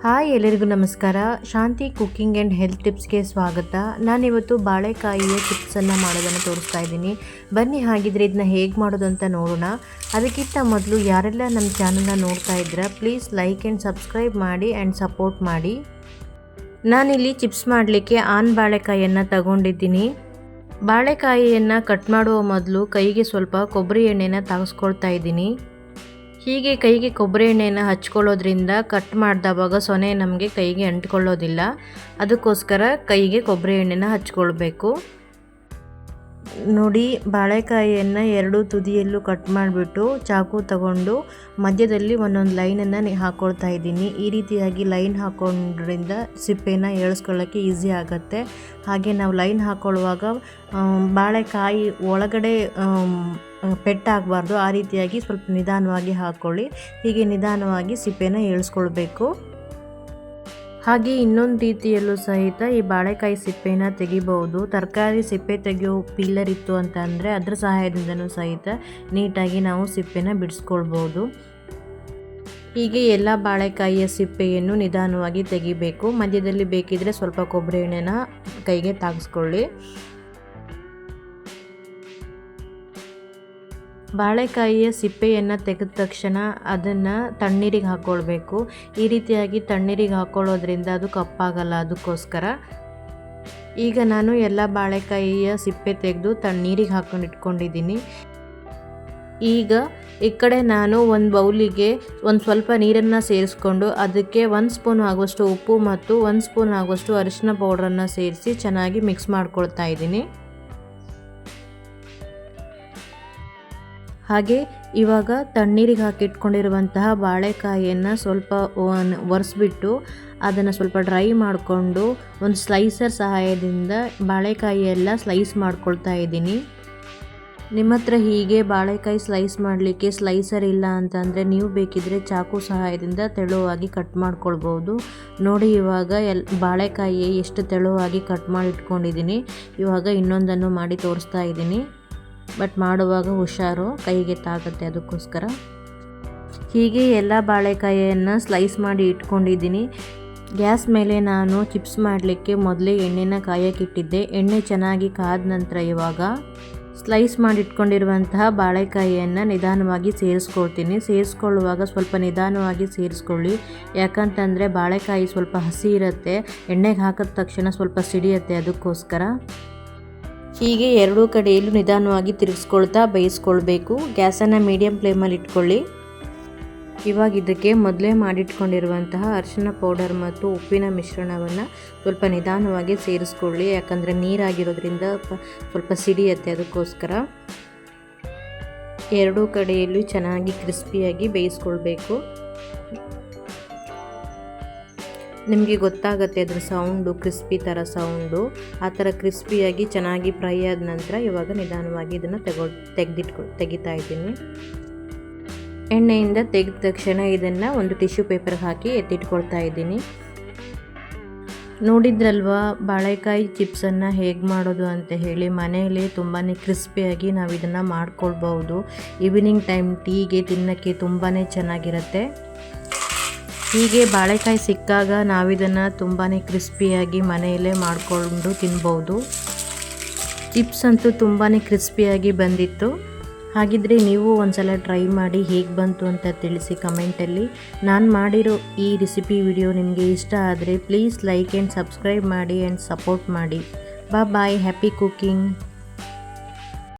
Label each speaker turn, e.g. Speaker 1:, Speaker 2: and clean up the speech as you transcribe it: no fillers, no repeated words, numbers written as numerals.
Speaker 1: Hi ಎಲ್ಲರಿಗೂ ನಮಸ್ಕಾರ. ಶಾಂತಿ cooking and health ಟಿಪ್ಸ್ಗೆ ಸ್ವಾಗತ. ನಾನಿವತ್ತು ಬಾಳೆಕಾಯಿಯ ಚಿಪ್ಸನ್ನು ಮಾಡೋದನ್ನು ತೋರಿಸ್ತಾ ಇದ್ದೀನಿ. ಬನ್ನಿ ಹಾಗಿದ್ರೆ ಇದನ್ನ ಹೇಗೆ ಮಾಡೋದು ಅಂತ ನೋಡೋಣ. ಅದಕ್ಕಿಂತ ಮೊದಲು ಯಾರೆಲ್ಲ ನಮ್ಮ ಚಾನಲ್ನ ನೋಡ್ತಾ ಇದ್ದೀರಾ ಪ್ಲೀಸ್ ಲೈಕ್ ಆ್ಯಂಡ್ ಸಬ್ಸ್ಕ್ರೈಬ್ ಮಾಡಿ ಆ್ಯಂಡ್ ಸಪೋರ್ಟ್ ಮಾಡಿ. ನಾನಿಲ್ಲಿ ಚಿಪ್ಸ್ ಮಾಡಲಿಕ್ಕೆ ಬಾಳೆಕಾಯಿಯನ್ನು ತಗೊಂಡಿದ್ದೀನಿ. ಬಾಳೆಕಾಯಿಯನ್ನು ಕಟ್ ಮಾಡುವ ಮೊದಲು ಕೈಗೆ ಸ್ವಲ್ಪ ಕೊಬ್ಬರಿ ಎಣ್ಣೆನ ತಾಗಿಸ್ಕೊಳ್ತಾ ಇದ್ದೀನಿ. ಹೀಗೆ ಕೈಗೆ ಕೊಬ್ಬರಿ ಎಣ್ಣೆಯನ್ನು ಹಚ್ಕೊಳ್ಳೋದ್ರಿಂದ ಕಟ್ ಮಾಡಿದವಾಗ ಸೊನೆ ನಮಗೆ ಕೈಗೆ ಅಂಟ್ಕೊಳ್ಳೋದಿಲ್ಲ. ಅದಕ್ಕೋಸ್ಕರ ಕೈಗೆ ಕೊಬ್ಬರಿ ಎಣ್ಣೆನ ಹಚ್ಕೊಳ್ಬೇಕು. ನೋಡಿ, ಬಾಳೆಕಾಯಿಯನ್ನು ಎರಡು ತುದಿಯಲ್ಲೂ ಕಟ್ ಮಾಡಿಬಿಟ್ಟು ಚಾಕು ತಗೊಂಡು ಮಧ್ಯದಲ್ಲಿ ಒಂದೊಂದು ಲೈನನ್ನು ಹಾಕ್ಕೊಳ್ತಾ ಇದ್ದೀನಿ. ಈ ರೀತಿಯಾಗಿ ಲೈನ್ ಹಾಕ್ಕೊಂಡ್ರಿಂದ ಸಿಪ್ಪೆನ ಎಳ್ಸ್ಕೊಳ್ಳೋಕ್ಕೆ ಈಸಿ ಆಗುತ್ತೆ. ಹಾಗೆ ನಾವು ಲೈನ್ ಹಾಕ್ಕೊಳ್ಳುವಾಗ ಬಾಳೆಕಾಯಿ ಒಳಗಡೆ ಪೆಟ್ಟಾಗಬಾರ್ದು. ಆ ರೀತಿಯಾಗಿ ಸ್ವಲ್ಪ ನಿಧಾನವಾಗಿ ಹಾಕ್ಕೊಳ್ಳಿ. ಹೀಗೆ ನಿಧಾನವಾಗಿ ಸಿಪ್ಪೆನ ಎಳ್ಸ್ಕೊಳ್ಬೇಕು. ಹಾಗೆ ಇನ್ನೊಂದು ರೀತಿಯಲ್ಲೂ ಸಹಿತ ಈ ಬಾಳೆಕಾಯಿ ಸಿಪ್ಪೆನ ತೆಗಿಬಹುದು. ತರಕಾರಿ ಸಿಪ್ಪೆ ತೆಗೆಯೋ ಪೀಲರ್ ಇತ್ತು ಅಂತ ಅಂದರೆ ಅದರ ಸಹಾಯದಿಂದನೂ ಸಹಿತ ನೀಟಾಗಿ ನಾವು ಸಿಪ್ಪೆನ ಬಿಡಿಸ್ಕೊಳ್ಬೋದು. ಹೀಗೆ ಎಲ್ಲ ಬಾಳೆಕಾಯಿಯ ಸಿಪ್ಪೆಯನ್ನು ನಿಧಾನವಾಗಿ ತೆಗಿಬೇಕು. ಮಧ್ಯದಲ್ಲಿ ಬೇಕಿದ್ರೆ ಸ್ವಲ್ಪ ಕೊಬ್ಬರಿ ಎಣ್ಣೆನ ಕೈಗೆ ತಾಗಿಸ್ಕೊಳ್ಳಿ. ಬಾಳೆಕಾಯಿಯ ಸಿಪ್ಪೆಯನ್ನು ತೆಗೆದ ತಕ್ಷಣ ಅದನ್ನು ತಣ್ಣೀರಿಗೆ ಹಾಕ್ಕೊಳ್ಬೇಕು. ಈ ರೀತಿಯಾಗಿ ತಣ್ಣೀರಿಗೆ ಹಾಕ್ಕೊಳ್ಳೋದ್ರಿಂದ ಅದು ಕಪ್ಪಾಗಲ್ಲ. ಅದಕ್ಕೋಸ್ಕರ ಈಗ ನಾನು ಎಲ್ಲ ಬಾಳೆಕಾಯಿಯ ಸಿಪ್ಪೆ ತೆಗೆದು ತಣ್ಣೀರಿಗೆ ಹಾಕ್ಕೊಂಡು ಇಟ್ಕೊಂಡಿದ್ದೀನಿ. ಈಗ ಈ ಕಡೆ ನಾನು ಒಂದು ಬೌಲಿಗೆ ಒಂದು ಸ್ವಲ್ಪ ನೀರನ್ನು ಸೇರಿಸ್ಕೊಂಡು ಅದಕ್ಕೆ 1 ಸ್ಪೂನ್ ಆಗುವಷ್ಟು ಉಪ್ಪು ಮತ್ತು 1 ಸ್ಪೂನ್ ಆಗುವಷ್ಟು ಅರಿಶಿನ ಪೌಡ್ರನ್ನು ಸೇರಿಸಿ ಚೆನ್ನಾಗಿ ಮಿಕ್ಸ್ ಮಾಡ್ಕೊಳ್ತಾ ಇದ್ದೀನಿ. ಹಾಗೆ ಇವಾಗ ತಣ್ಣೀರಿಗೆ ಹಾಕಿಟ್ಕೊಂಡಿರುವಂತಹ ಬಾಳೆಕಾಯಿಯನ್ನು ಸ್ವಲ್ಪ ಒರೆಸ್ಬಿಟ್ಟು ಅದನ್ನು ಸ್ವಲ್ಪ ಡ್ರೈ ಮಾಡಿಕೊಂಡು ಒಂದು ಸ್ಲೈಸರ್ ಸಹಾಯದಿಂದ ಬಾಳೆಕಾಯಿ ಎಲ್ಲ ಸ್ಲೈಸ್ ಮಾಡ್ಕೊಳ್ತಾ ಇದ್ದೀನಿ. ನಿಮ್ಮ ಹತ್ರ ಹೀಗೆ ಬಾಳೆಕಾಯಿ ಸ್ಲೈಸ್ ಮಾಡಲಿಕ್ಕೆ ಸ್ಲೈಸರ್ ಇಲ್ಲ ಅಂತಂದರೆ ನೀವು ಬೇಕಿದ್ದರೆ ಚಾಕು ಸಹಾಯದಿಂದ ತೆಳುವಾಗಿ ಕಟ್ ಮಾಡ್ಕೊಳ್ಬೋದು. ನೋಡಿ, ಇವಾಗ ಬಾಳೆಕಾಯಿ ಎಷ್ಟು ತೆಳುವಾಗಿ ಕಟ್ ಮಾಡಿ ಇಟ್ಕೊಂಡಿದ್ದೀನಿ. ಇವಾಗ ಇನ್ನೊಂದನ್ನು ಮಾಡಿ ತೋರಿಸ್ತಾ ಇದ್ದೀನಿ. ಬಟ್ ಮಾಡುವಾಗ ಹುಷಾರು, ಕೈಗೆ ತಾಗುತ್ತೆ. ಅದಕ್ಕೋಸ್ಕರ ಹೀಗೆ ಎಲ್ಲ ಬಾಳೆಕಾಯಿಯನ್ನು ಸ್ಲೈಸ್ ಮಾಡಿ ಇಟ್ಕೊಂಡಿದ್ದೀನಿ. ಗ್ಯಾಸ್ ಮೇಲೆ ನಾನು ಚಿಪ್ಸ್ ಮಾಡಲಿಕ್ಕೆ ಮೊದಲೇ ಎಣ್ಣೆನ ಕಾಯಕ್ಕಿಟ್ಟಿದ್ದೆ. ಎಣ್ಣೆ ಚೆನ್ನಾಗಿ ಕಾದ ನಂತರ ಇವಾಗ ಸ್ಲೈಸ್ ಮಾಡಿ ಇಟ್ಕೊಂಡಿರುವಂತಹ ಬಾಳೆಕಾಯಿಯನ್ನು ನಿಧಾನವಾಗಿ ಸೇರಿಸ್ಕೊಳ್ತೀನಿ. ಸೇರಿಸ್ಕೊಳ್ಳುವಾಗ ಸ್ವಲ್ಪ ನಿಧಾನವಾಗಿ ಸೇರಿಸ್ಕೊಳ್ಳಿ. ಯಾಕಂತಂದರೆ ಬಾಳೆಕಾಯಿ ಸ್ವಲ್ಪ ಹಸಿ ಇರುತ್ತೆ, ಎಣ್ಣೆಗೆ ಹಾಕಿದ ತಕ್ಷಣ ಸ್ವಲ್ಪ ಸಿಡಿಯುತ್ತೆ. ಅದಕ್ಕೋಸ್ಕರ ಹೀಗೆ ಎರಡೂ ಕಡೆಯಲ್ಲೂ ನಿಧಾನವಾಗಿ ತಿರುಗಿಸ್ಕೊಳ್ತಾ ಬೇಯಿಸ್ಕೊಳ್ಬೇಕು. ಗ್ಯಾಸನ್ನು ಮೀಡಿಯಮ್ ಫ್ಲೇಮಲ್ಲಿ ಇಟ್ಕೊಳ್ಳಿ. ಇವಾಗ ಇದಕ್ಕೆ ಮೊದಲೇ ಮಾಡಿಟ್ಕೊಂಡಿರುವಂತಹ ಅರಿಶಿನ ಪೌಡರ್ ಮತ್ತು ಉಪ್ಪಿನ ಮಿಶ್ರಣವನ್ನು ಸ್ವಲ್ಪ ನಿಧಾನವಾಗಿ ಸೇರಿಸ್ಕೊಳ್ಳಿ. ಯಾಕಂದರೆ ನೀರಾಗಿರೋದ್ರಿಂದ ಸ್ವಲ್ಪ ಸಿಡಿಯುತ್ತೆ. ಅದಕ್ಕೋಸ್ಕರ ಎರಡೂ ಕಡೆಯಲ್ಲೂ ಚೆನ್ನಾಗಿ ಕ್ರಿಸ್ಪಿಯಾಗಿ ಬೇಯಿಸ್ಕೊಳ್ಬೇಕು. ನಿಮಗೆ ಗೊತ್ತಾಗುತ್ತೆ ಅದರ ಸೌಂಡು, ಕ್ರಿಸ್ಪಿ ಥರ ಸೌಂಡು. ಆ ಥರ ಕ್ರಿಸ್ಪಿಯಾಗಿ ಚೆನ್ನಾಗಿ ಫ್ರೈ ಆದ ನಂತರ ಇವಾಗ ನಿಧಾನವಾಗಿ ಇದನ್ನು ತೆಗಿತಾ ಇದ್ದೀನಿ. ಎಣ್ಣೆಯಿಂದ ತೆಗೆದ ತಕ್ಷಣ ಇದನ್ನು ಒಂದು ಟಿಶ್ಯೂ ಪೇಪರ್ಗೆ ಹಾಕಿ ಎತ್ತಿಟ್ಕೊಳ್ತಾ ಇದ್ದೀನಿ. ನೋಡಿದ್ರಲ್ವಾ ಬಾಳೆಕಾಯಿ ಚಿಪ್ಸನ್ನು ಹೇಗೆ ಮಾಡೋದು ಅಂತ ಹೇಳಿ. ಮನೆಯಲ್ಲಿ ತುಂಬಾ ಕ್ರಿಸ್ಪಿಯಾಗಿ ನಾವು ಇದನ್ನು ಮಾಡ್ಕೊಳ್ಬೋದು. ಈವ್ನಿಂಗ್ ಟೈಮ್ ಟೀಗೆ ತಿನ್ನೋಕ್ಕೆ ತುಂಬಾ ಚೆನ್ನಾಗಿರುತ್ತೆ. ಹೀಗೆ ಬಾಳೆಕಾಯಿ ಸಿಕ್ಕಾಗ ನಾವಿದನ್ನು ತುಂಬಾ ಕ್ರಿಸ್ಪಿಯಾಗಿ ಮನೆಯಲ್ಲೇ ಮಾಡಿಕೊಂಡು ತಿನ್ಬೋದು. ಚಿಪ್ಸ್ ಅಂತೂ ತುಂಬಾ ಕ್ರಿಸ್ಪಿಯಾಗಿ ಬಂದಿತ್ತು. ಹಾಗಿದ್ರೆ ನೀವು ಒಂದ್ಸಲ ಟ್ರೈ ಮಾಡಿ ಹೇಗೆ ಬಂತು ಅಂತ ತಿಳಿಸಿ ಕಮೆಂಟಲ್ಲಿ. ನಾನು ಮಾಡಿರೋ ಈ ರೆಸಿಪಿ ವಿಡಿಯೋ ನಿಮಗೆ ಇಷ್ಟ ಆದರೆ ಪ್ಲೀಸ್ ಲೈಕ್ ಆ್ಯಂಡ್ ಸಬ್ಸ್ಕ್ರೈಬ್ ಮಾಡಿ ಆ್ಯಂಡ್ ಸಪೋರ್ಟ್ ಮಾಡಿ. ಬಾಯ್, ಹ್ಯಾಪಿ ಕುಕ್ಕಿಂಗ್.